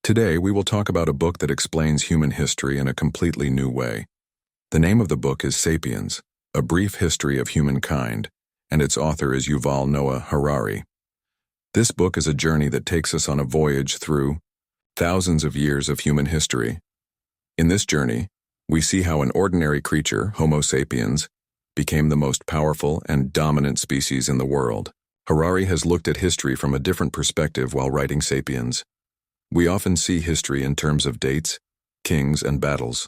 Today, we will talk about a book that explains human history in a completely new way. The name of the book is Sapiens, A Brief History of Humankind, and its author is Yuval Noah Harari. This book is a journey that takes us on a voyage through thousands of years of human history. In this journey, we see how an ordinary creature, Homo sapiens, became the most powerful and dominant species in the world. Harari has looked at history from a different perspective while writing Sapiens. We often see history in terms of dates, kings, and battles.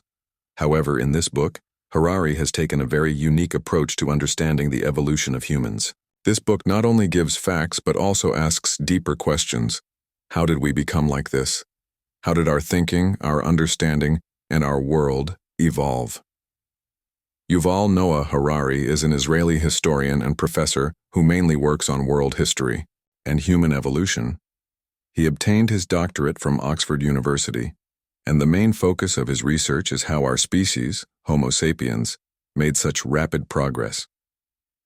However, in this book, Harari has taken a very unique approach to understanding the evolution of humans. This book not only gives facts but also asks deeper questions. How did we become like this? How did our thinking, our understanding, and our world evolve? Yuval Noah Harari is an Israeli historian and professor who mainly works on world history and human evolution. He obtained his doctorate from Oxford University, and the main focus of his research is how our species, Homo sapiens, made such rapid progress.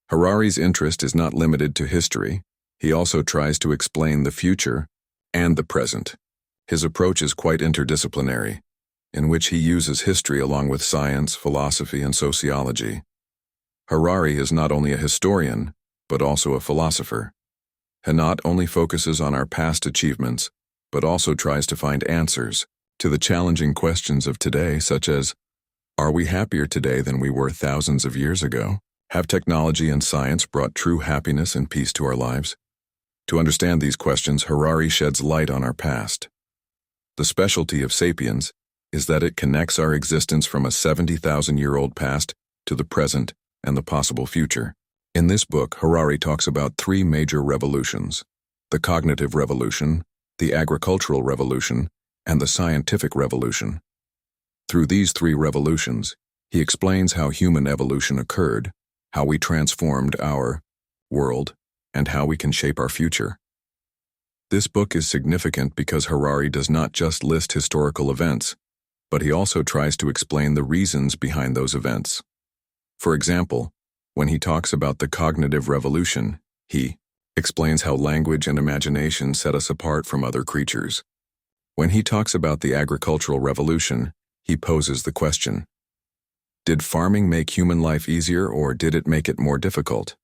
Harari's interest is not limited to history. He also tries to explain the future and the present. His approach is quite interdisciplinary, in which he uses history along with science, philosophy, and sociology. Harari is not only a historian, but also a philosopher. He not only focuses on our past achievements, but also tries to find answers to the challenging questions of today, such as, are we happier today than we were thousands of years ago? Have technology and science brought true happiness and peace to our lives? To understand these questions, Harari sheds light on our past. The specialty of Sapiens is that it connects our existence from a 70,000-year-old past to the present and the possible future. In this book, Harari talks about three major revolutions: the cognitive revolution, the agricultural revolution, and the scientific revolution. Through these three revolutions, he explains how human evolution occurred, how we transformed our world, and how we can shape our future. This book is significant because Harari does not just list historical events, but he also tries to explain the reasons behind those events. For example, when he talks about the cognitive revolution, he explains how language and imagination set us apart from other creatures. When he talks about the agricultural revolution, he poses the question: did farming make human life easier, or did it make it more difficult?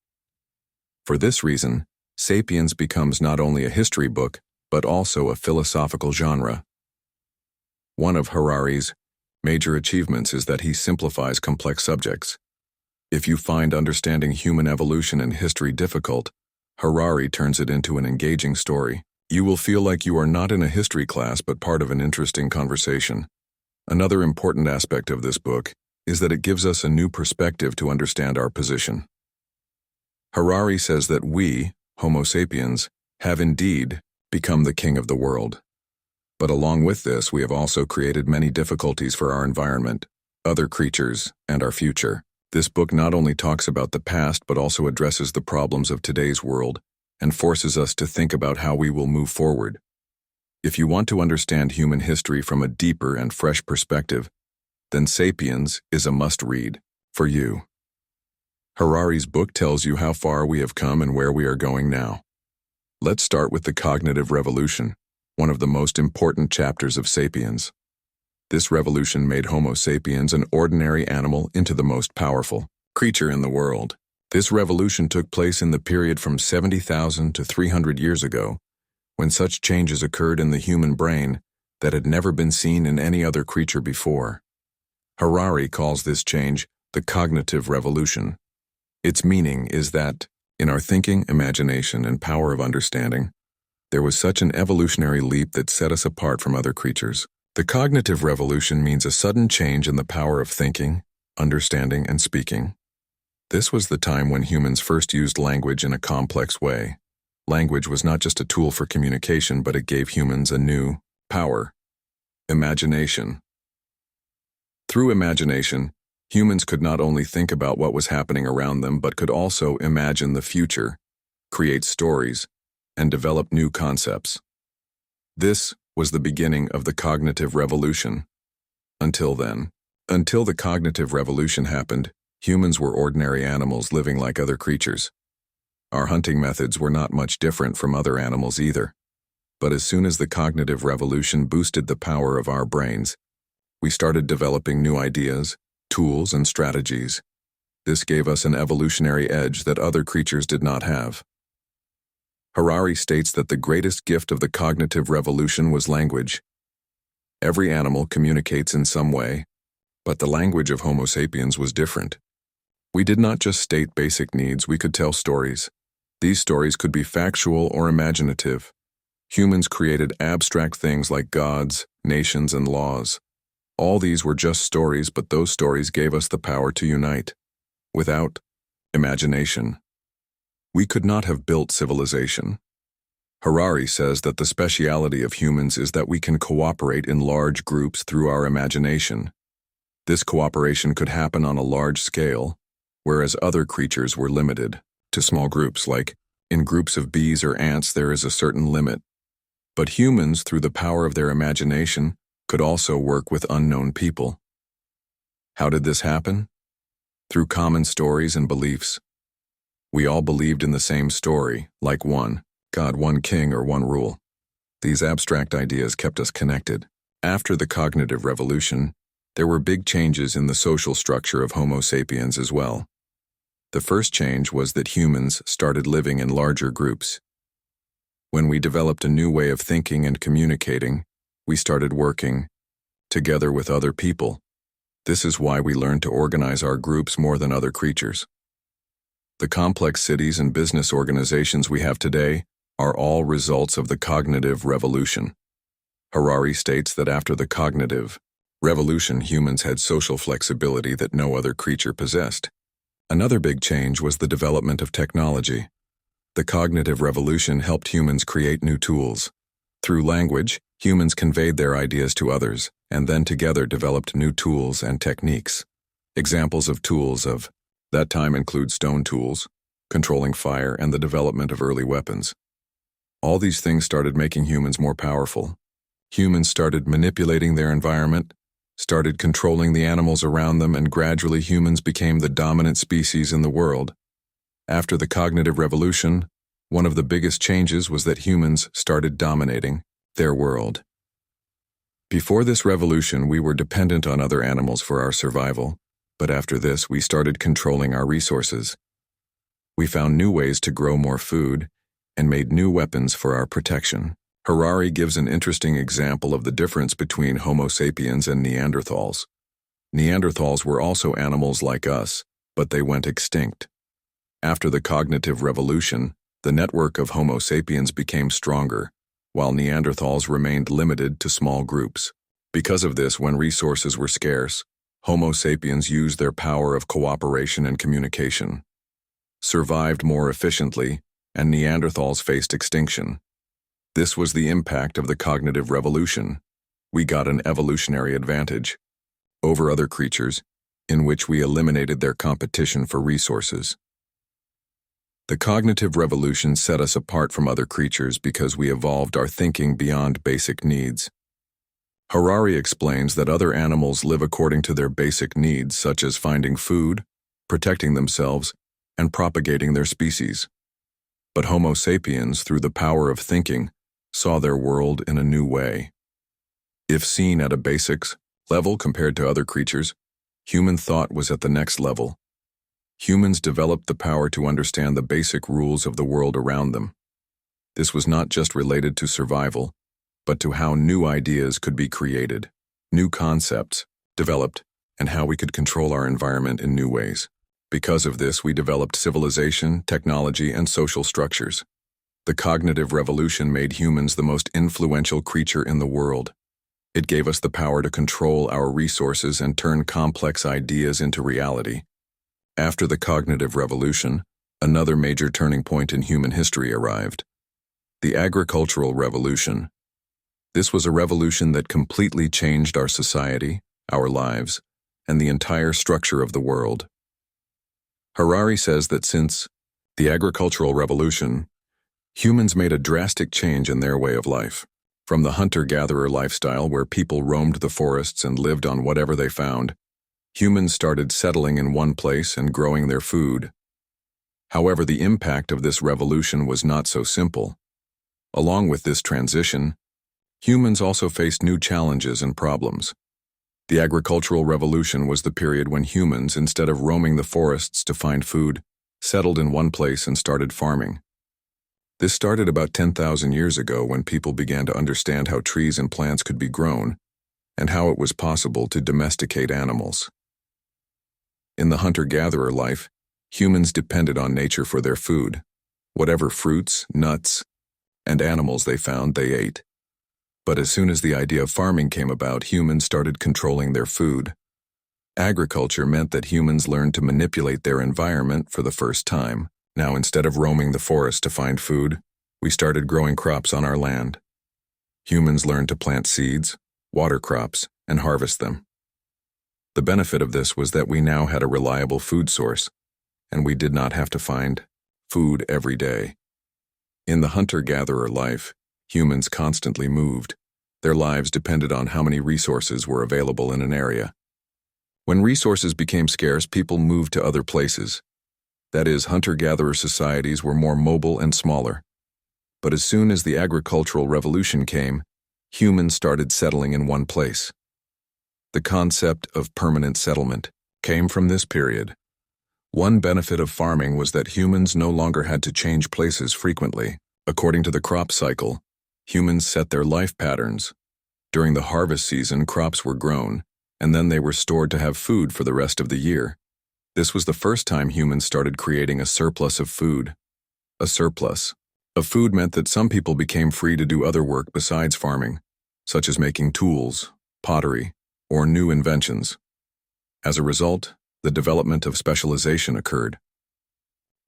For this reason, Sapiens becomes not only a history book, but also a philosophical genre. One of Harari's major achievements is that he simplifies complex subjects. If you find understanding human evolution and history difficult, Harari turns it into an engaging story. You will feel like you are not in a history class but part of an interesting conversation. Another important aspect of this book is that it gives us a new perspective to understand our position. Harari says that we, Homo sapiens, have indeed become the king of the world. But along with this, we have also created many difficulties for our environment, other creatures, and our future. This book not only talks about the past but also addresses the problems of today's world and forces us to think about how we will move forward. If you want to understand human history from a deeper and fresh perspective, then Sapiens is a must-read for you. Harari's book tells you how far we have come and where we are going now. Let's start with the cognitive revolution, one of the most important chapters of Sapiens. This revolution made Homo sapiens an ordinary animal into the most powerful creature in the world. This revolution took place in the period from 70,000 to 300 years ago, when such changes occurred in the human brain that had never been seen in any other creature before. Harari calls this change the cognitive revolution. Its meaning is that, in our thinking, imagination, and power of understanding, there was such an evolutionary leap that set us apart from other creatures. The cognitive revolution means a sudden change in the power of thinking, understanding, and speaking. This was the time when humans first used language in a complex way. Language was not just a tool for communication, but it gave humans a new power: imagination. Through imagination, humans could not only think about what was happening around them, but could also imagine the future, create stories, and develop new concepts. This was the beginning of the cognitive revolution. Until the cognitive revolution happened, humans were ordinary animals living like other creatures. Our hunting methods were not much different from other animals either. But as soon as the cognitive revolution boosted the power of our brains, we started developing new ideas, tools, and strategies. This gave us an evolutionary edge that other creatures did not have. Harari states that the greatest gift of the cognitive revolution was language. Every animal communicates in some way, but the language of Homo sapiens was different. We did not just state basic needs, we could tell stories. These stories could be factual or imaginative. Humans created abstract things like gods, nations, and laws. All these were just stories, but those stories gave us the power to unite. Without imagination, we could not have built civilization. Harari says that the speciality of humans is that we can cooperate in large groups through our imagination. This cooperation could happen on a large scale, whereas other creatures were limited to small groups, like in groups of bees or ants there is a certain limit. But humans, through the power of their imagination, could also work with unknown people. How did this happen? Through common stories and beliefs. We all believed in the same story, like one God, one king, or one rule. These abstract ideas kept us connected. After the cognitive revolution, there were big changes in the social structure of Homo sapiens as well. The first change was that humans started living in larger groups. When we developed a new way of thinking and communicating, we started working together with other people. This is why we learned to organize our groups more than other creatures. The complex cities and business organizations we have today are all results of the cognitive revolution. Harari states that after the cognitive revolution, humans had social flexibility that no other creature possessed. Another big change was the development of technology. The cognitive revolution helped humans create new tools. Through language, humans conveyed their ideas to others, and then together developed new tools and techniques. Examples of tools of that time include stone tools, controlling fire, and the development of early weapons. All these things started making humans more powerful. Humans started manipulating their environment, started controlling the animals around them, and gradually humans became the dominant species in the world. After the cognitive revolution, one of the biggest changes was that humans started dominating their world. Before this revolution, we were dependent on other animals for our survival, but after this, we started controlling our resources. We found new ways to grow more food and made new weapons for our protection. Harari gives an interesting example of the difference between Homo sapiens and Neanderthals. Neanderthals were also animals like us, but they went extinct. After the cognitive revolution, the network of Homo sapiens became stronger, while Neanderthals remained limited to small groups. Because of this, when resources were scarce, Homo sapiens used their power of cooperation and communication, survived more efficiently, and Neanderthals faced extinction. This was the impact of the cognitive revolution. We got an evolutionary advantage over other creatures, in which we eliminated their competition for resources. The cognitive revolution set us apart from other creatures because we evolved our thinking beyond basic needs. Harari explains that other animals live according to their basic needs, such as finding food, protecting themselves, and propagating their species. But Homo sapiens, through the power of thinking, saw their world in a new way. If seen at a basics level compared to other creatures, human thought was at the next level. Humans developed the power to understand the basic rules of the world around them. This was not just related to survival, but to how new ideas could be created, new concepts developed, and how we could control our environment in new ways. Because of this, we developed civilization, technology, and social structures. The cognitive revolution made humans the most influential creature in the world. It gave us the power to control our resources and turn complex ideas into reality. After the cognitive revolution, another major turning point in human history arrived: the agricultural revolution. This was a revolution that completely changed our society, our lives, and the entire structure of the world. Harari says that since the agricultural revolution, humans made a drastic change in their way of life. From the hunter-gatherer lifestyle where people roamed the forests and lived on whatever they found, humans started settling in one place and growing their food. However, the impact of this revolution was not so simple. Along with this transition, humans also faced new challenges and problems. The agricultural revolution was the period when humans, instead of roaming the forests to find food, settled in one place and started farming. This started about 10,000 years ago when people began to understand how trees and plants could be grown and how it was possible to domesticate animals. In the hunter-gatherer life, humans depended on nature for their food. Whatever fruits, nuts, and animals they found, they ate. But as soon as the idea of farming came about, humans started controlling their food. Agriculture meant that humans learned to manipulate their environment for the first time. Now, instead of roaming the forest to find food, we started growing crops on our land. Humans learned to plant seeds, water crops, and harvest them. The benefit of this was that we now had a reliable food source, and we did not have to find food every day. In the hunter-gatherer life, humans constantly moved. Their lives depended on how many resources were available in an area. When resources became scarce, people moved to other places. That is, hunter-gatherer societies were more mobile and smaller. But as soon as the agricultural revolution came, humans started settling in one place. The concept of permanent settlement came from this period. One benefit of farming was that humans no longer had to change places frequently. According to the crop cycle, humans set their life patterns. During the harvest season, crops were grown, and then they were stored to have food for the rest of the year. This was the first time humans started creating a surplus of food. A surplus of food meant that some people became free to do other work besides farming, such as making tools, pottery, or new inventions. As a result, the development of specialization occurred.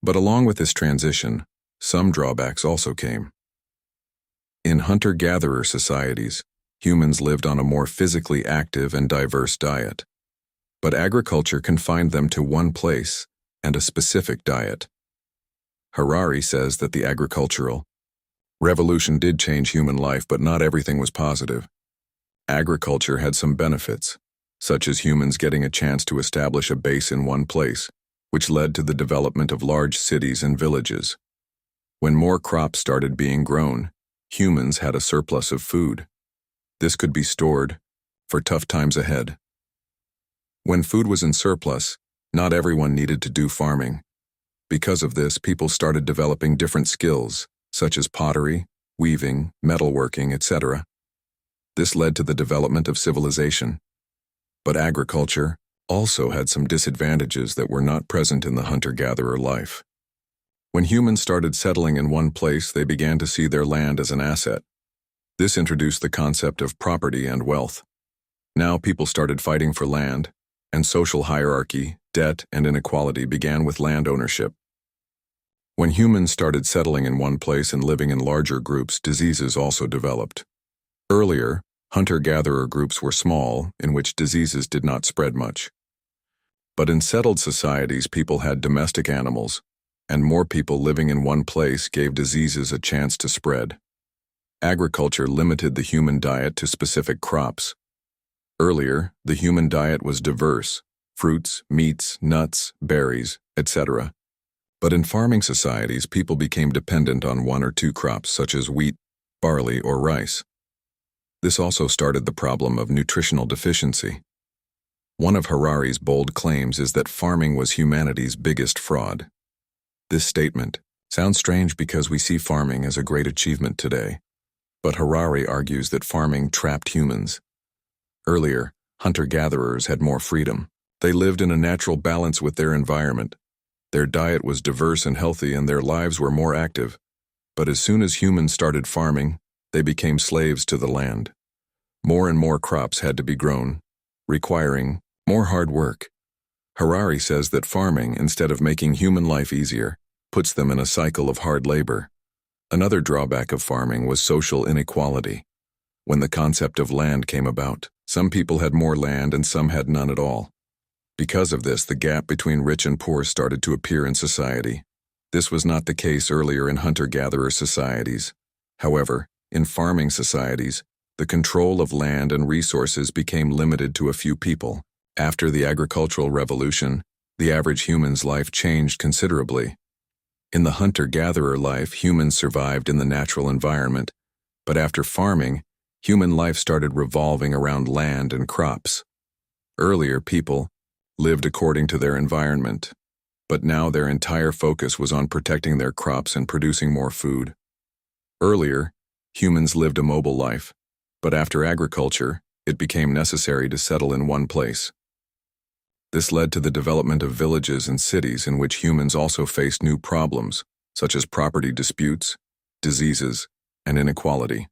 But along with this transition, some drawbacks also came. In hunter-gatherer societies, humans lived on a more physically active and diverse diet. But agriculture confined them to one place and a specific diet. Harari says that the agricultural revolution did change human life, but not everything was positive. Agriculture had some benefits, such as humans getting a chance to establish a base in one place, which led to the development of large cities and villages. When more crops started being grown, humans had a surplus of food. This could be stored for tough times ahead. When food was in surplus, not everyone needed to do farming. Because of this, people started developing different skills, such as pottery, weaving, metalworking, etc. This led to the development of civilization. But agriculture also had some disadvantages that were not present in the hunter-gatherer life. When humans started settling in one place, they began to see their land as an asset. This introduced the concept of property and wealth. Now people started fighting for land, and social hierarchy, debt, and inequality began with land ownership. When humans started settling in one place and living in larger groups, diseases also developed. Earlier, hunter-gatherer groups were small, in which diseases did not spread much. But in settled societies, people had domestic animals, and more people living in one place gave diseases a chance to spread. Agriculture limited the human diet to specific crops. Earlier, the human diet was diverse: fruits, meats, nuts, berries, etc. But in farming societies, people became dependent on one or two crops such as wheat, barley, or rice. This also started the problem of nutritional deficiency. One of Harari's bold claims is that farming was humanity's biggest fraud. This statement sounds strange because we see farming as a great achievement today. But Harari argues that farming trapped humans. Earlier, hunter-gatherers had more freedom. They lived in a natural balance with their environment. Their diet was diverse and healthy, and their lives were more active. But as soon as humans started farming, they became slaves to the land. More and more crops had to be grown, requiring more hard work. Harari says that farming, instead of making human life easier, puts them in a cycle of hard labor. Another drawback of farming was social inequality. When the concept of land came about, some people had more land and some had none at all. Because of this, the gap between rich and poor started to appear in society. This was not the case earlier in hunter-gatherer societies. However, in farming societies, the control of land and resources became limited to a few people. After the agricultural revolution, the average human's life changed considerably. In the hunter-gatherer life, humans survived in the natural environment, but after farming, human life started revolving around land and crops. Earlier, people lived according to their environment, but now their entire focus was on protecting their crops and producing more food. Earlier, humans lived a mobile life, but after agriculture, it became necessary to settle in one place. This led to the development of villages and cities in which humans also faced new problems, such as property disputes, diseases, and inequality.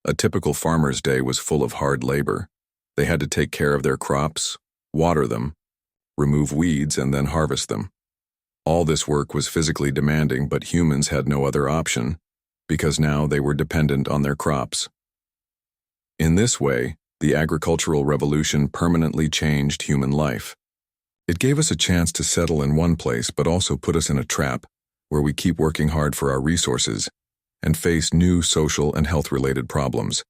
A typical farmer's day was full of hard labor. They had to take care of their crops, water them, remove weeds, and then harvest them. All this work was physically demanding, but humans had no other option, because now they were dependent on their crops. In this way, the agricultural revolution permanently changed human life. It gave us a chance to settle in one place, but also put us in a trap where we keep working hard for our resources and face new social and health-related problems.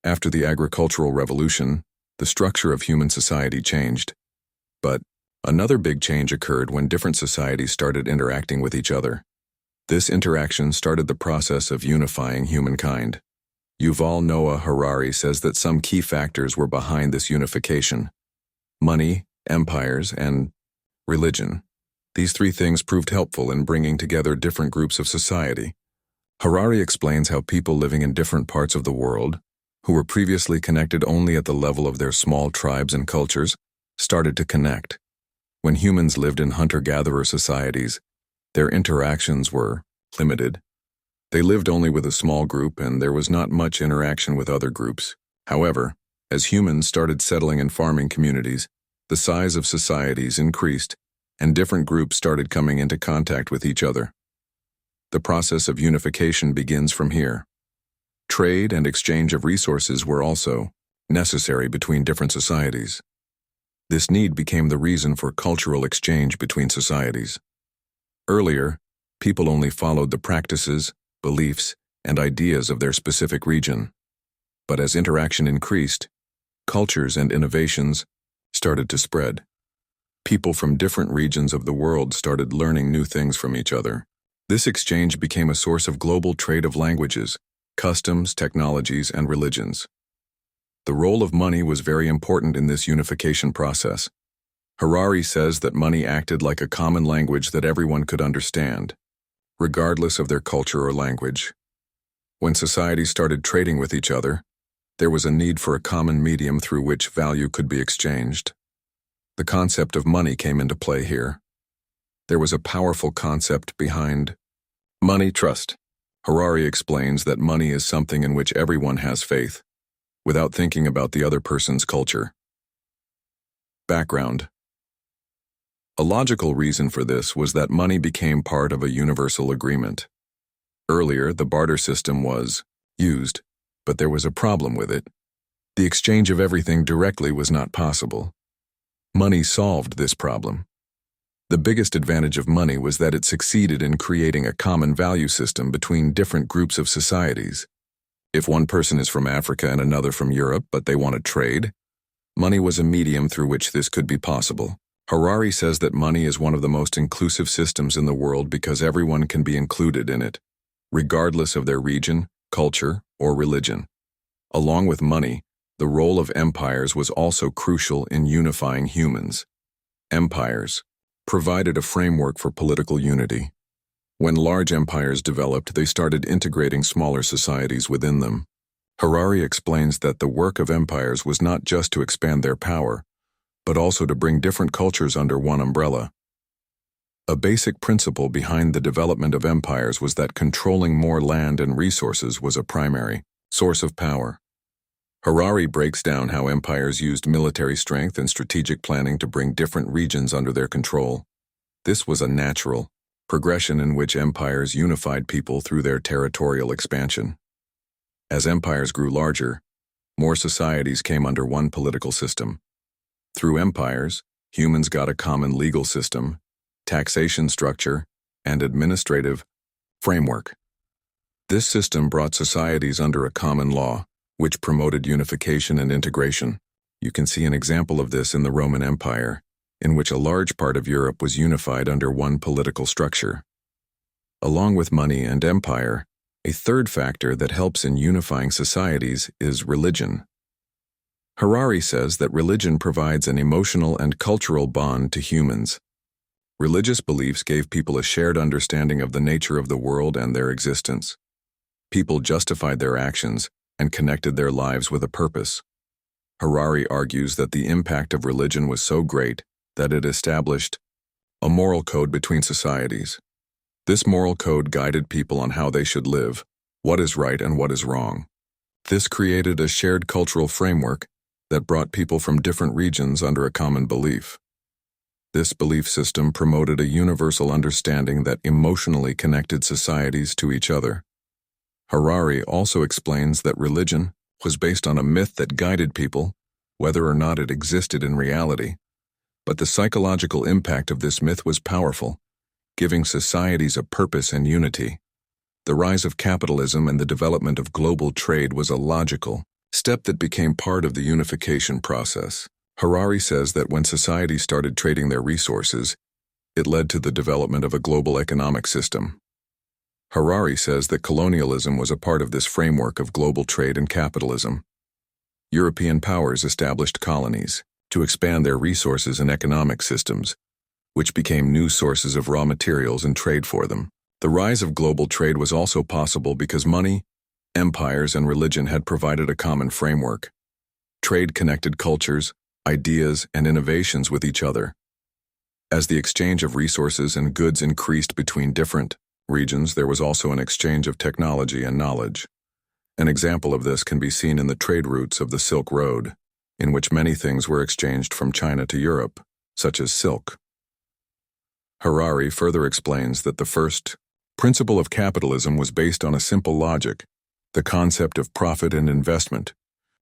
After the agricultural revolution, the structure of human society changed. But another big change occurred when different societies started interacting with each other. This interaction started the process of unifying humankind. Yuval Noah Harari says that some key factors were behind this unification: money, empires, and religion. These three things proved helpful in bringing together different groups of society. Harari explains how people living in different parts of the world, who were previously connected only at the level of their small tribes and cultures, started to connect. When humans lived in hunter-gatherer societies, their interactions were limited. They lived only with a small group, and there was not much interaction with other groups. However, as humans started settling in farming communities, the size of societies increased, and different groups started coming into contact with each other. The process of unification begins from here. Trade and exchange of resources were also necessary between different societies. This need became the reason for cultural exchange between societies. Earlier, people only followed the practices, beliefs, and ideas of their specific region. But as interaction increased, cultures and innovations started to spread. People from different regions of the world started learning new things from each other. This exchange became a source of global trade of languages, customs, technologies, and religions. The role of money was very important in this unification process. Harari says that money acted like a common language that everyone could understand, regardless of their culture or language. When societies started trading with each other, there was a need for a common medium through which value could be exchanged. The concept of money came into play here. There was a powerful concept behind money: trust. Harari explains that money is something in which everyone has faith, without thinking about the other person's culture. Background. A logical reason for this was that money became part of a universal agreement. Earlier, the barter system was used, but there was a problem with it. The exchange of everything directly was not possible. Money solved this problem. The biggest advantage of money was that it succeeded in creating a common value system between different groups of societies. If one person is from Africa and another from Europe, but they want to trade, money was a medium through which this could be possible. Harari says that money is one of the most inclusive systems in the world because everyone can be included in it, regardless of their region, culture, or religion. Along with money, the role of empires was also crucial in unifying humans. Empires provided a framework for political unity. When large empires developed, they started integrating smaller societies within them. Harari explains that the work of empires was not just to expand their power, but also to bring different cultures under one umbrella. A basic principle behind the development of empires was that controlling more land and resources was a primary source of power. Harari breaks down how empires used military strength and strategic planning to bring different regions under their control. This was a natural progression in which empires unified people through their territorial expansion. As empires grew larger, more societies came under one political system. Through empires, humans got a common legal system, taxation structure, and administrative framework. This system brought societies under a common law, which promoted unification and integration. You can see an example of this in the Roman Empire, in which a large part of Europe was unified under one political structure. Along with money and empire, a third factor that helps in unifying societies is religion. Harari says that religion provides an emotional and cultural bond to humans. Religious beliefs gave people a shared understanding of the nature of the world and their existence. People justified their actions and connected their lives with a purpose. Harari argues that the impact of religion was so great that it established a moral code between societies. This moral code guided people on how they should live, what is right and what is wrong. This created a shared cultural framework that brought people from different regions under a common belief. This belief system promoted a universal understanding that emotionally connected societies to each other. Harari also explains that religion was based on a myth that guided people, whether or not it existed in reality. But the psychological impact of this myth was powerful, giving societies a purpose and unity. The rise of capitalism and the development of global trade was a logical step that became part of the unification process. Harari says that when societies started trading their resources, it led to the development of a global economic system. Harari says that colonialism was a part of this framework of global trade and capitalism. European powers established colonies to expand their resources and economic systems, which became new sources of raw materials and trade for them. The rise of global trade was also possible because money, empires, and religion had provided a common framework. Trade connected cultures, ideas, and innovations with each other. As the exchange of resources and goods increased between different regions, there was also an exchange of technology and knowledge. An example of this can be seen in the trade routes of the Silk Road, in which many things were exchanged from China to Europe, such as silk. Harari further explains that the first principle of capitalism was based on a simple logic, the concept of profit and investment.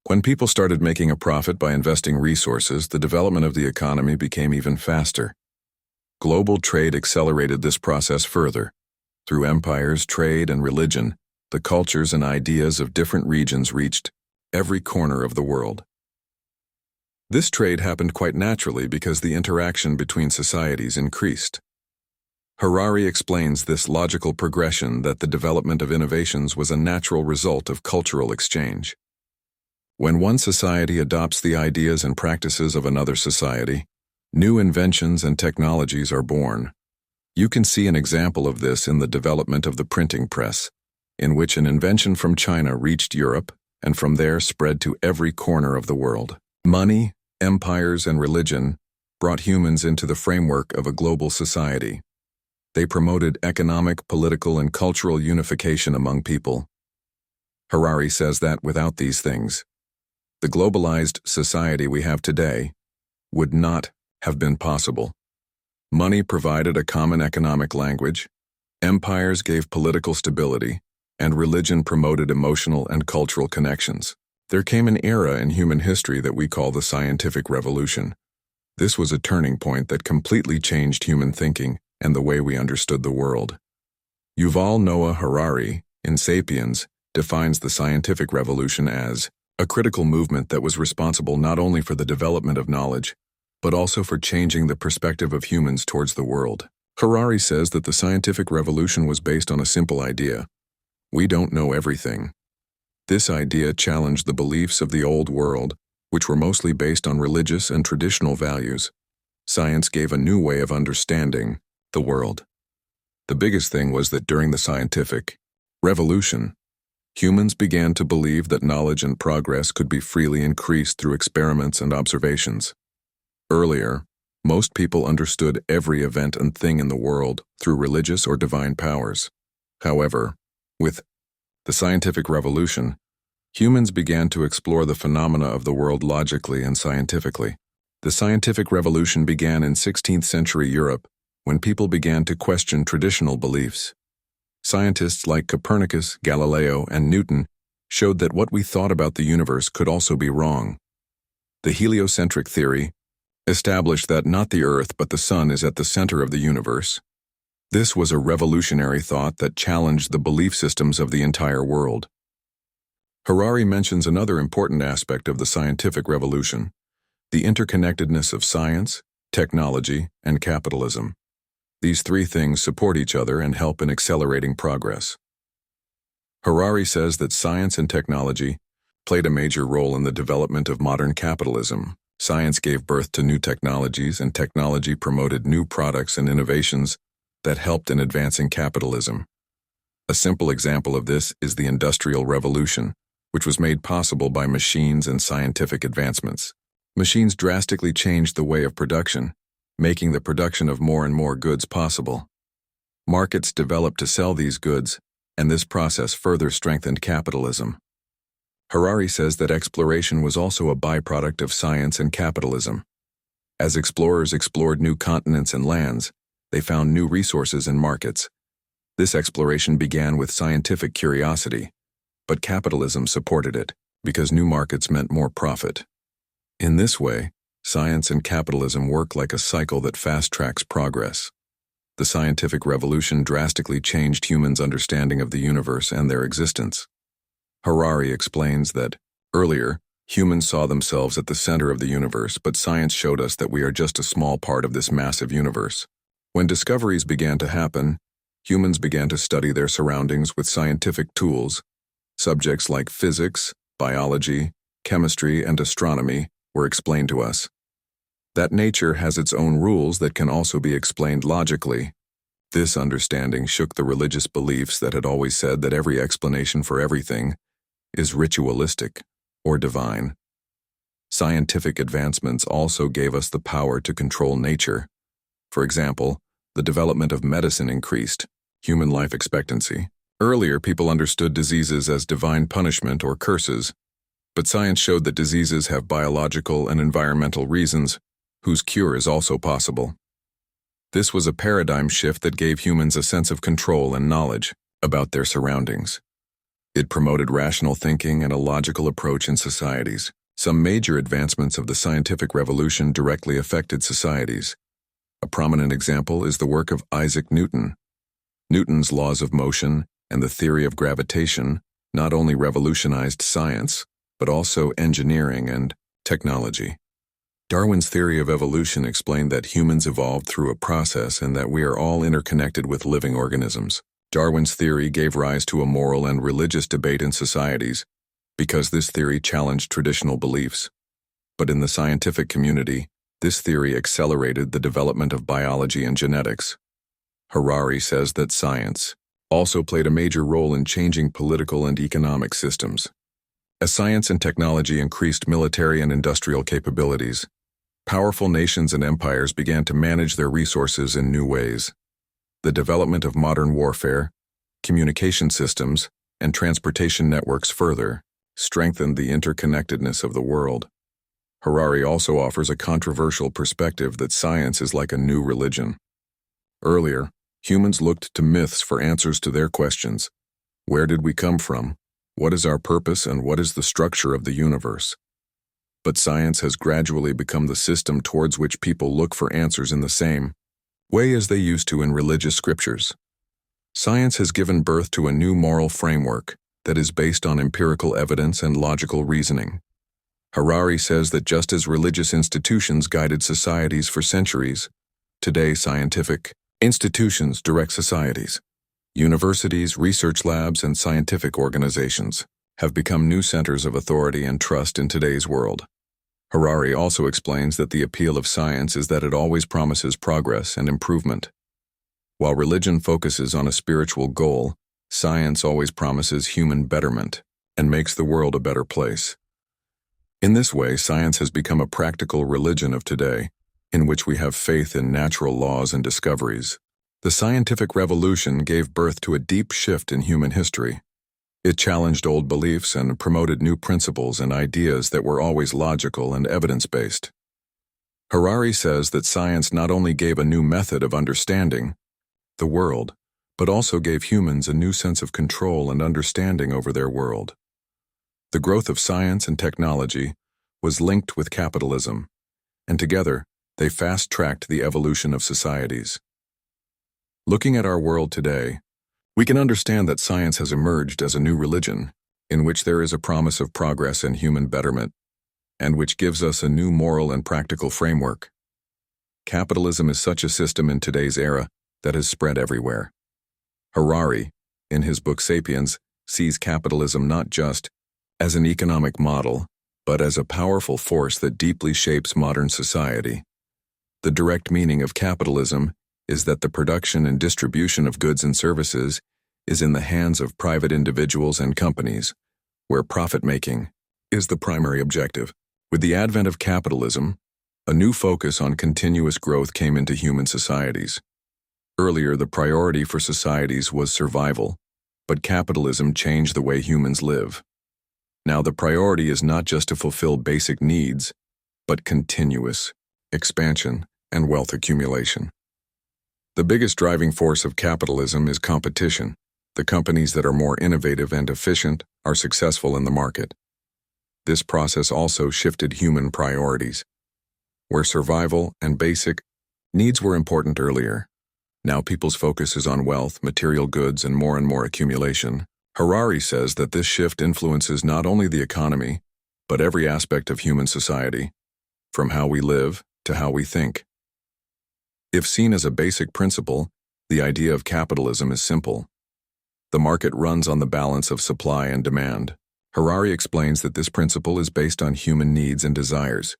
When people started making a profit by investing resources, the development of the economy became even faster. Global trade accelerated this process further. Through empires, trade, and religion, the cultures and ideas of different regions reached every corner of the world. This trade happened quite naturally because the interaction between societies increased. Harari explains this logical progression that the development of innovations was a natural result of cultural exchange. When one society adopts the ideas and practices of another society, new inventions and technologies are born. You can see an example of this in the development of the printing press, in which an invention from China reached Europe and from there spread to every corner of the world. Money, empires, and religion brought humans into the framework of a global society. They promoted economic, political, and cultural unification among people. Harari says that without these things, the globalized society we have today would not have been possible. Money provided a common economic language, empires gave political stability, and religion promoted emotional and cultural connections. There came an era in human history that we call the scientific revolution. This was a turning point that completely changed human thinking and the way we understood the world. Yuval Noah Harari, in Sapiens, defines the scientific revolution as a critical movement that was responsible not only for the development of knowledge, but also for changing the perspective of humans towards the world. Harari says that the scientific revolution was based on a simple idea: we don't know everything. This idea challenged the beliefs of the old world, which were mostly based on religious and traditional values. Science gave a new way of understanding the world. The biggest thing was that during the scientific revolution, humans began to believe that knowledge and progress could be freely increased through experiments and observations. Earlier, most people understood every event and thing in the world through religious or divine powers. However, with the scientific revolution, humans began to explore the phenomena of the world logically and scientifically. The scientific revolution began in 16th century Europe when people began to question traditional beliefs. Scientists like Copernicus, Galileo, and Newton showed that what we thought about the universe could also be wrong. The heliocentric theory established that not the Earth but the Sun is at the center of the universe. This was a revolutionary thought that challenged the belief systems of the entire world. Harari mentions another important aspect of the scientific revolution: the interconnectedness of science, technology, and capitalism. These three things support each other and help in accelerating progress. Harari says that science and technology played a major role in the development of modern capitalism. Science gave birth to new technologies, and technology promoted new products and innovations that helped in advancing capitalism. A simple example of this is the Industrial Revolution, which was made possible by machines and scientific advancements. Machines drastically changed the way of production, making the production of more and more goods possible. Markets developed to sell these goods, and this process further strengthened capitalism. Harari says that exploration was also a byproduct of science and capitalism. As explorers explored new continents and lands, they found new resources and markets. This exploration began with scientific curiosity, but capitalism supported it because new markets meant more profit. In this way, science and capitalism work like a cycle that fast-tracks progress. The scientific revolution drastically changed humans' understanding of the universe and their existence. Harari explains that, earlier, humans saw themselves at the center of the universe, but science showed us that we are just a small part of this massive universe. When discoveries began to happen, humans began to study their surroundings with scientific tools. Subjects like physics, biology, chemistry, and astronomy were explained to us. That nature has its own rules that can also be explained logically. This understanding shook the religious beliefs that had always said that every explanation for everything is ritualistic or divine. Scientific advancements also gave us the power to control nature. For example, the development of medicine increased human life expectancy. Earlier, people understood diseases as divine punishment or curses, but science showed that diseases have biological and environmental reasons, whose cure is also possible. This was a paradigm shift that gave humans a sense of control and knowledge about their surroundings. It promoted rational thinking and a logical approach in societies. Some major advancements of the scientific revolution directly affected societies. A prominent example is the work of Isaac Newton. Newton's laws of motion and the theory of gravitation not only revolutionized science, but also engineering and technology. Darwin's theory of evolution explained that humans evolved through a process and that we are all interconnected with living organisms. Darwin's theory gave rise to a moral and religious debate in societies because this theory challenged traditional beliefs. But in the scientific community, this theory accelerated the development of biology and genetics. Harari says that science also played a major role in changing political and economic systems. As science and technology increased military and industrial capabilities, powerful nations and empires began to manage their resources in new ways. The development of modern warfare, communication systems, and transportation networks further strengthened the interconnectedness of the world. Harari also offers a controversial perspective that science is like a new religion. Earlier, humans looked to myths for answers to their questions. Where did we come from? What is our purpose, and what is the structure of the universe? But science has gradually become the system towards which people look for answers in the same way as they used to in religious scriptures. Science has given birth to a new moral framework that is based on empirical evidence and logical reasoning. Harari says that just as religious institutions guided societies for centuries, today scientific institutions direct societies. Universities, research labs, and scientific organizations have become new centers of authority and trust in today's world. Harari also explains that the appeal of science is that it always promises progress and improvement. While religion focuses on a spiritual goal, science always promises human betterment and makes the world a better place. In this way, science has become a practical religion of today, in which we have faith in natural laws and discoveries. The scientific revolution gave birth to a deep shift in human history. It challenged old beliefs and promoted new principles and ideas that were always logical and evidence-based. Harari says that science not only gave a new method of understanding the world, but also gave humans a new sense of control and understanding over their world. The growth of science and technology was linked with capitalism, and together they fast-tracked the evolution of societies. Looking at our world today, we can understand that science has emerged as a new religion, in which there is a promise of progress and human betterment, and which gives us a new moral and practical framework. Capitalism is such a system in today's era that has spread everywhere. Harari, in his book Sapiens, sees capitalism not just as an economic model, but as a powerful force that deeply shapes modern society. The direct meaning of capitalism is that the production and distribution of goods and services is in the hands of private individuals and companies, where profit-making is the primary objective. With the advent of capitalism, a new focus on continuous growth came into human societies. Earlier, the priority for societies was survival, but capitalism changed the way humans live. Now the priority is not just to fulfill basic needs, but continuous expansion and wealth accumulation. The biggest driving force of capitalism is competition. The companies that are more innovative and efficient are successful in the market. This process also shifted human priorities. Where survival and basic needs were important earlier, now people's focus is on wealth, material goods, and more accumulation. Harari says that this shift influences not only the economy, but every aspect of human society, from how we live to how we think. If seen as a basic principle, the idea of capitalism is simple. The market runs on the balance of supply and demand. Harari explains that this principle is based on human needs and desires.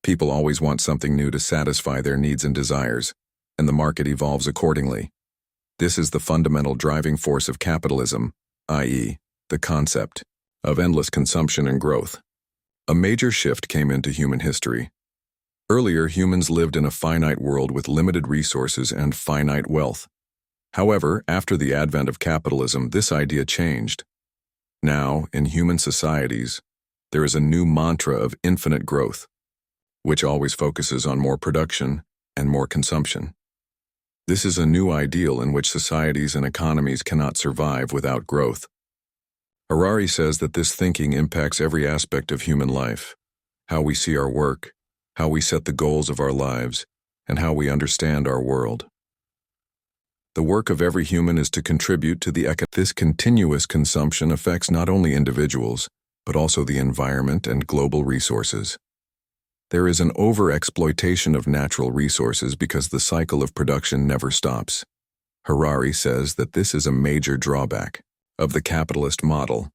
People always want something new to satisfy their needs and desires, and the market evolves accordingly. This is the fundamental driving force of capitalism, i.e., the concept of endless consumption and growth. A major shift came into human history. Earlier, humans lived in a finite world with limited resources and finite wealth. However, after the advent of capitalism, this idea changed. Now, in human societies, there is a new mantra of infinite growth, which always focuses on more production and more consumption. This is a new ideal in which societies and economies cannot survive without growth. Harari says that this thinking impacts every aspect of human life: how we see our work, how we set the goals of our lives, and how we understand our world. The work of every human is to contribute to the This continuous consumption affects not only individuals, but also the environment and global resources. There is an over-exploitation of natural resources because the cycle of production never stops. Harari says that this is a major drawback of the capitalist model.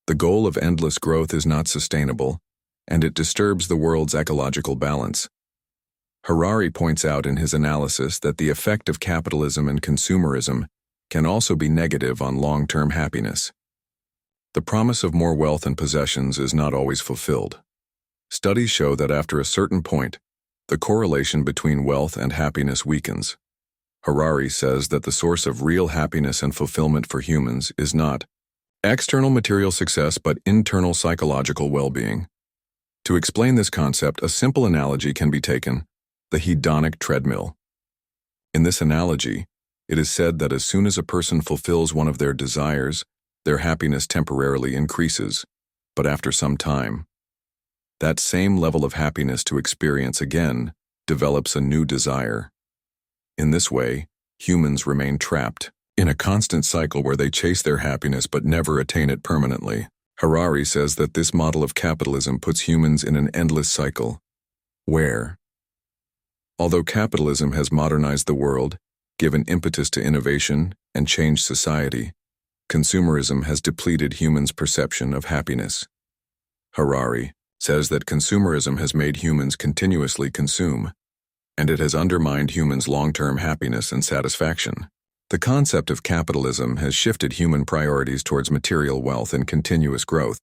The goal of endless growth is not sustainable, and it disturbs the world's ecological balance. Harari points out in his analysis that the effect of capitalism and consumerism can also be negative on long-term happiness. The promise of more wealth and possessions is not always fulfilled. Studies show that after a certain point, the correlation between wealth and happiness weakens. Harari says that the source of real happiness and fulfillment for humans is not external material success but internal psychological well-being. To explain this concept, a simple analogy can be taken: the hedonic treadmill. In this analogy, it is said that as soon as a person fulfills one of their desires, their happiness temporarily increases, but after some time, that same level of happiness to experience again develops a new desire. In this way, humans remain trapped in a constant cycle where they chase their happiness but never attain it permanently. Harari says that this model of capitalism puts humans in an endless cycle, where, although capitalism has modernized the world, given impetus to innovation, and changed society, consumerism has depleted humans' perception of happiness. Harari says that consumerism has made humans continuously consume, and it has undermined humans' long-term happiness and satisfaction. The concept of capitalism has shifted human priorities towards material wealth and continuous growth,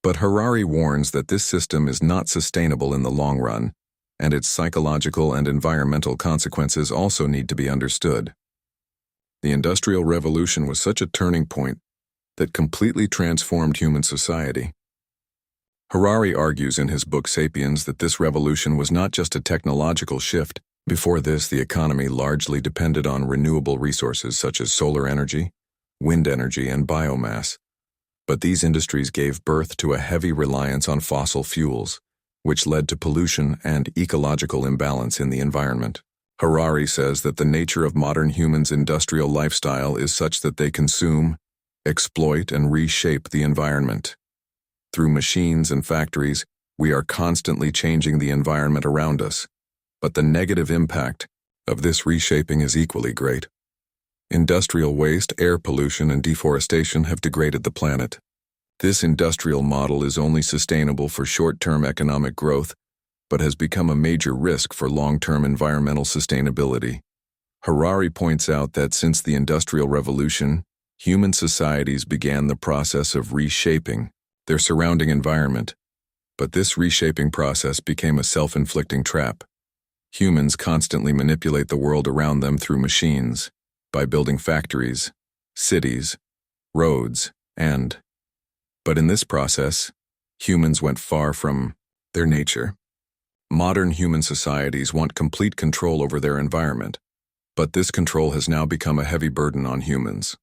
but Harari warns that this system is not sustainable in the long run, and its psychological and environmental consequences also need to be understood. The Industrial Revolution was such a turning point that completely transformed human society. Harari argues in his book Sapiens that this revolution was not just a technological shift. Before this, the economy largely depended on renewable resources such as solar energy, wind energy, and biomass. But these industries gave birth to a heavy reliance on fossil fuels, which led to pollution and ecological imbalance in the environment. Harari says that the nature of modern humans' industrial lifestyle is such that they consume, exploit, and reshape the environment. Through machines and factories, we are constantly changing the environment around us, but the negative impact of this reshaping is equally great. Industrial waste, air pollution, and deforestation have degraded the planet. This industrial model is only sustainable for short-term economic growth, but has become a major risk for long-term environmental sustainability. Harari points out that since the Industrial Revolution, human societies began the process of reshaping their surrounding environment. But this reshaping process became a self-inflicting trap. Humans constantly manipulate the world around them through machines, by building factories, cities, roads, but in this process, humans went far from their nature. Modern human societies want complete control over their environment, but this control has now become a heavy burden on humans.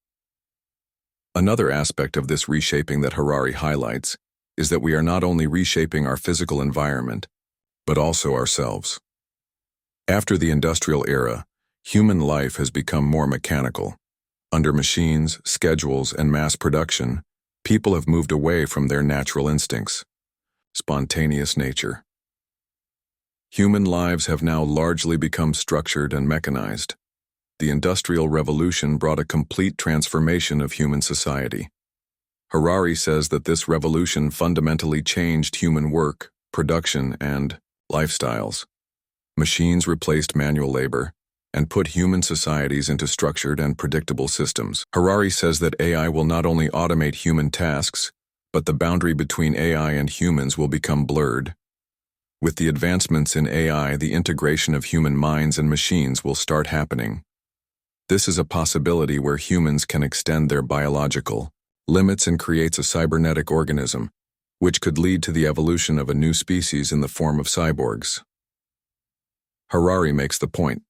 Another aspect of this reshaping that Harari highlights is that we are not only reshaping our physical environment, but also ourselves. After the industrial era, human life has become more mechanical. Under machines, schedules, and mass production, people have moved away from their natural instincts, spontaneous nature. Human lives have now largely become structured and mechanized. The Industrial Revolution brought a complete transformation of human society. Harari says that this revolution fundamentally changed human work, production, and lifestyles. Machines replaced manual labor and put human societies into structured and predictable systems. Harari says that AI will not only automate human tasks, but the boundary between AI and humans will become blurred. With the advancements in AI, the integration of human minds and machines will start happening. This is a possibility where humans can extend their biological limits and creates a cybernetic organism, which could lead to the evolution of a new species in the form of cyborgs. Harari makes the point.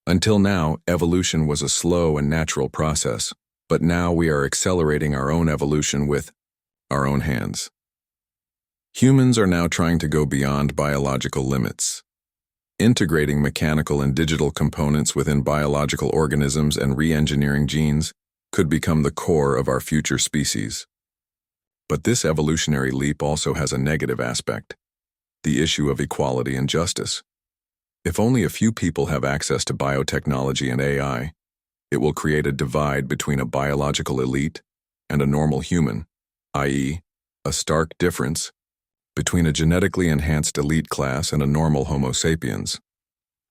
Until now, evolution was a slow and natural process, but now we are accelerating our own evolution with our own hands. Humans are now trying to go beyond biological limits. Integrating mechanical and digital components within biological organisms and re-engineering genes could become the core of our future species. But this evolutionary leap also has a negative aspect: the issue of equality and justice. If only a few people have access to biotechnology and AI, it will create a divide between a biological elite and a normal human, i.e., a stark difference between a genetically enhanced elite class and a normal Homo sapiens.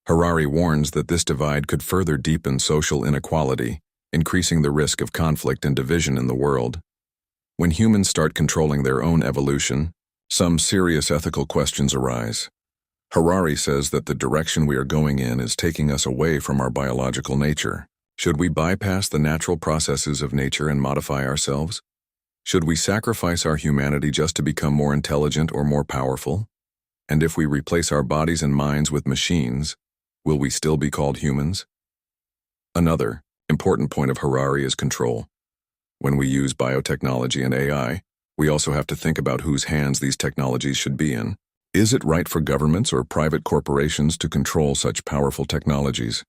Harari warns that this divide could further deepen social inequality, increasing the risk of conflict and division in the world. When humans start controlling their own evolution, some serious ethical questions arise. Harari says that the direction we are going in is taking us away from our biological nature. Should we bypass the natural processes of nature and modify ourselves? Should we sacrifice our humanity just to become more intelligent or more powerful? And if we replace our bodies and minds with machines, will we still be called humans? Another important point of Harari is control. When we use biotechnology and AI, we also have to think about whose hands these technologies should be in. Is it right for governments or private corporations to control such powerful technologies?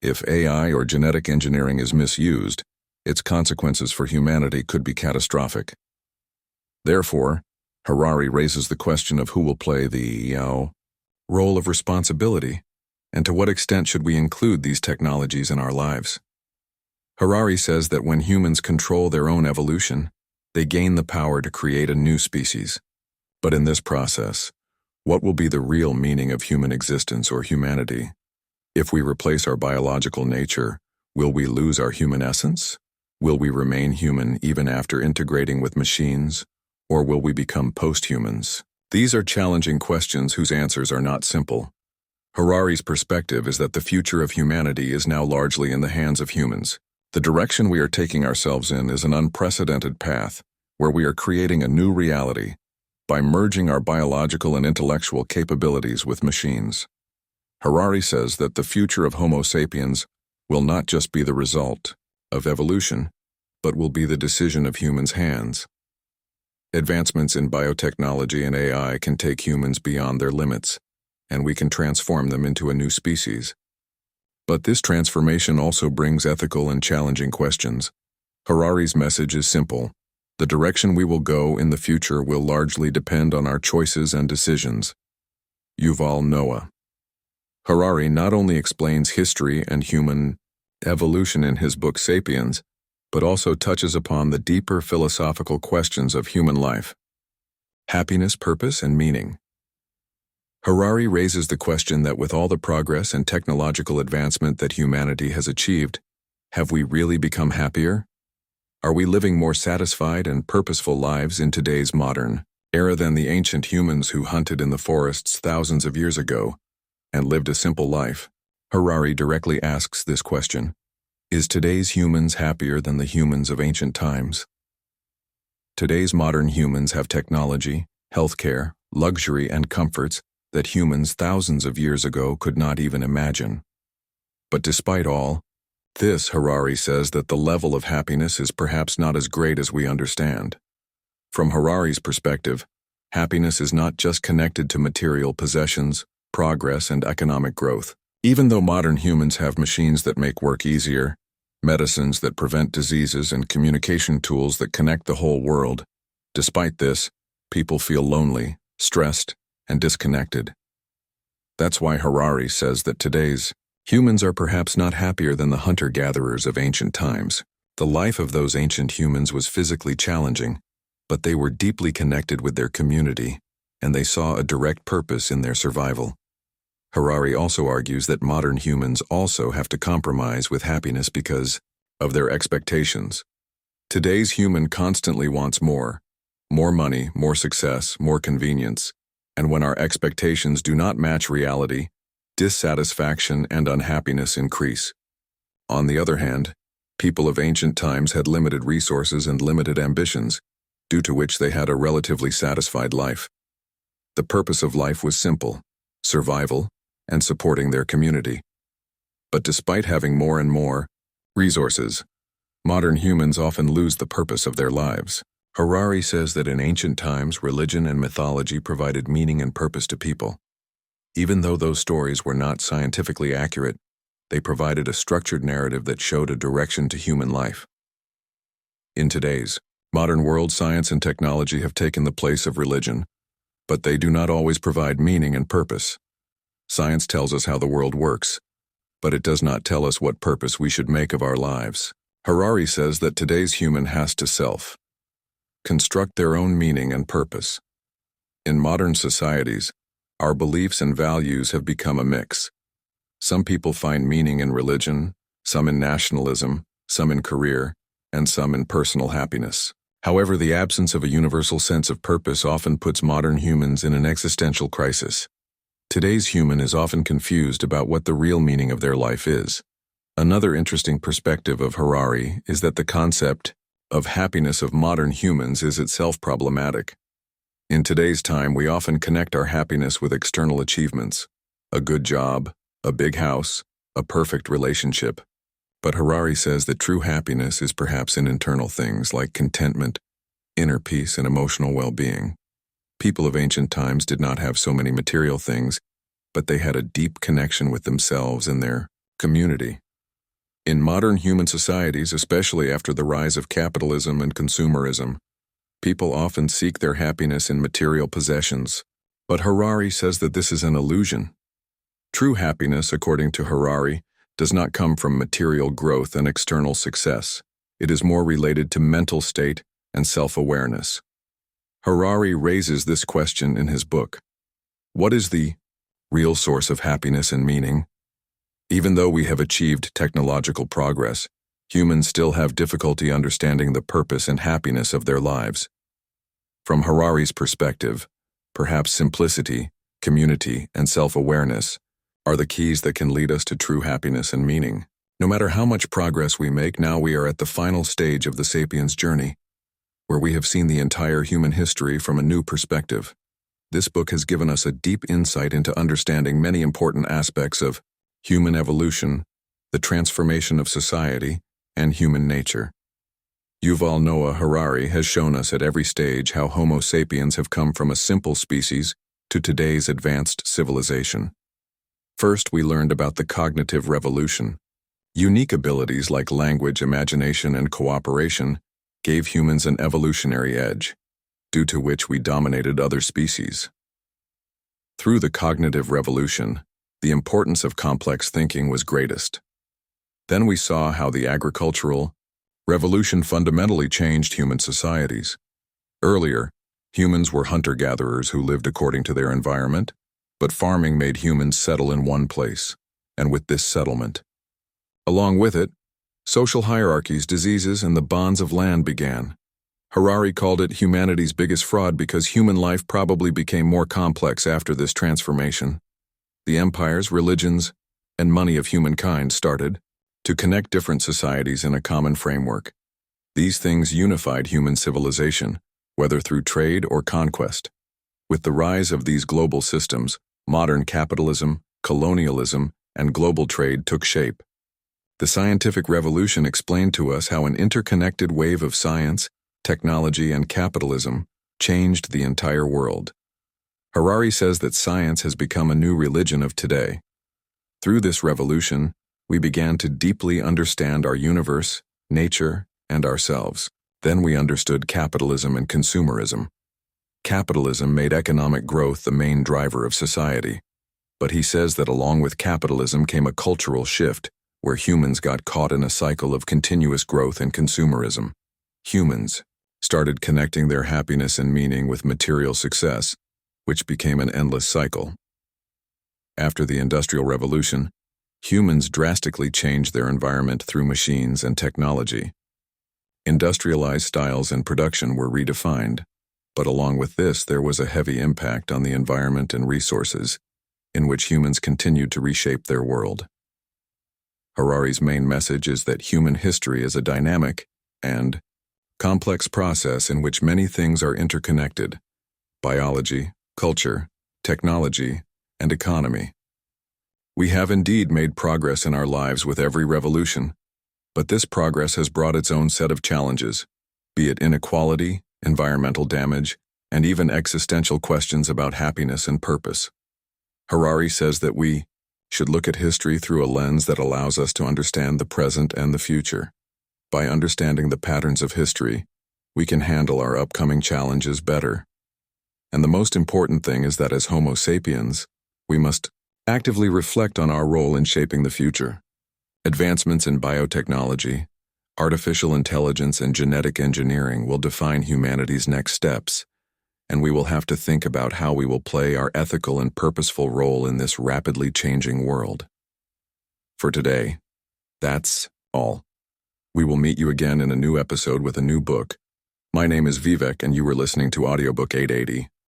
If AI or genetic engineering is misused, its consequences for humanity could be catastrophic. Therefore, Harari raises the question of who will play the role of responsibility, and to what extent should we include these technologies in our lives. Harari says that when humans control their own evolution, they gain the power to create a new species. But in this process, what will be the real meaning of human existence or humanity? If we replace our biological nature, will we lose our human essence? Will we remain human even after integrating with machines? Or will we become post-humans? These are challenging questions whose answers are not simple. Harari's perspective is that the future of humanity is now largely in the hands of humans. The direction we are taking ourselves in is an unprecedented path, where we are creating a new reality by merging our biological and intellectual capabilities with machines. Harari says that the future of Homo sapiens will not just be the result of evolution, but will be the decision of humans' hands. Advancements in biotechnology and AI can take humans beyond their limits, and we can transform them into a new species. But this transformation also brings ethical and challenging questions. Harari's message is simple. The direction we will go in the future will largely depend on our choices and decisions. Yuval Noah Harari not only explains history and human evolution in his book Sapiens, but also touches upon the deeper philosophical questions of human life: happiness, purpose, and meaning. Harari raises the question that with all the progress and technological advancement that humanity has achieved, have we really become happier? Are we living more satisfied and purposeful lives in today's modern era than the ancient humans who hunted in the forests thousands of years ago and lived a simple life? Harari directly asks this question: is today's humans happier than the humans of ancient times? Today's modern humans have technology, healthcare, luxury, and comforts that humans thousands of years ago could not even imagine. But despite all this, Harari says that the level of happiness is perhaps not as great as we understand. From Harari's perspective, happiness is not just connected to material possessions, progress, and economic growth. Even though modern humans have machines that make work easier, medicines that prevent diseases, and communication tools that connect the whole world, despite this, people feel lonely, stressed, and disconnected. That's why Harari says that today's humans are perhaps not happier than the hunter-gatherers of ancient times. The life of those ancient humans was physically challenging, but they were deeply connected with their community, and they saw a direct purpose in their survival. Harari also argues that modern humans also have to compromise with happiness because of their expectations. Today's human constantly wants more money, more success, more convenience, and when our expectations do not match reality, dissatisfaction and unhappiness increase. On the other hand, people of ancient times had limited resources and limited ambitions, due to which they had a relatively satisfied life. The purpose of life was simple: survival and supporting their community. But despite having more and more resources, modern humans often lose the purpose of their lives. Harari says that in ancient times, religion and mythology provided meaning and purpose to people. Even though those stories were not scientifically accurate, they provided a structured narrative that showed a direction to human life. In today's modern world, science and technology have taken the place of religion, but they do not always provide meaning and purpose. Science tells us how the world works, but it does not tell us what purpose we should make of our lives. Harari says that today's human has to construct their own meaning and purpose. In modern societies, our beliefs and values have become a mix. Some people find meaning in religion, some in nationalism, some in career, and some in personal happiness. However, the absence of a universal sense of purpose often puts modern humans in an existential crisis. Today's human is often confused about what the real meaning of their life is. Another interesting perspective of Harari is that the concept of happiness of modern humans is itself problematic. In today's time, we often connect our happiness with external achievements: a good job, a big house, a perfect relationship. But Harari says that true happiness is perhaps in internal things like contentment, inner peace, and emotional well-being. People of ancient times did not have so many material things, but they had a deep connection with themselves and their community. In modern human societies, especially after the rise of capitalism and consumerism, people often seek their happiness in material possessions. But Harari says that this is an illusion. True happiness, according to Harari, does not come from material growth and external success. It is more related to mental state and self-awareness. Harari raises this question in his book. What is the real source of happiness and meaning? Even though we have achieved technological progress, humans still have difficulty understanding the purpose and happiness of their lives. From Harari's perspective, perhaps simplicity, community, and self-awareness are the keys that can lead us to true happiness and meaning. No matter how much progress we make, now we are at the final stage of the Sapiens journey, where we have seen the entire human history from a new perspective. This book has given us a deep insight into understanding many important aspects of human evolution, the transformation of society, and human nature. Yuval Noah Harari has shown us at every stage how Homo sapiens have come from a simple species to today's advanced civilization. First, we learned about the cognitive revolution. Unique abilities like language, imagination, and cooperation gave humans an evolutionary edge, due to which we dominated other species. Through the cognitive revolution, the importance of complex thinking was greatest. Then we saw how the agricultural revolution fundamentally changed human societies. Earlier, humans were hunter-gatherers who lived according to their environment, but farming made humans settle in one place, and with this settlement, along with it, social hierarchies, diseases, and the bonds of land began. Harari called it humanity's biggest fraud because human life probably became more complex after this transformation. The empires, religions, and money of humankind started to connect different societies in a common framework. These things unified human civilization, whether through trade or conquest. With the rise of these global systems, modern capitalism, colonialism, and global trade took shape. The scientific revolution explained to us how an interconnected wave of science, technology, and capitalism changed the entire world. Harari says that science has become a new religion of today. Through this revolution, we began to deeply understand our universe, nature, and ourselves. Then we understood capitalism and consumerism. Capitalism made economic growth the main driver of society. But he says that along with capitalism came a cultural shift, where humans got caught in a cycle of continuous growth and consumerism. Humans started connecting their happiness and meaning with material success, which became an endless cycle. After the Industrial Revolution, humans drastically changed their environment through machines and technology. Industrialized styles and production were redefined, but along with this there was a heavy impact on the environment and resources, in which humans continued to reshape their world. Harari's main message is that human history is a dynamic and complex process in which many things are interconnected: biology, culture, technology, and economy. We have indeed made progress in our lives with every revolution, but this progress has brought its own set of challenges, be it inequality, environmental damage, and even existential questions about happiness and purpose. Harari says that we should look at history through a lens that allows us to understand the present and the future. By understanding the patterns of history, we can handle our upcoming challenges better. And the most important thing is that as Homo sapiens, we must actively reflect on our role in shaping the future. Advancements in biotechnology, artificial intelligence, and genetic engineering will define humanity's next steps, and we will have to think about how we will play our ethical and purposeful role in this rapidly changing world. For today, that's all. We will meet you again in a new episode with a new book. My name is Vivek, and you were listening to Audiobook 880.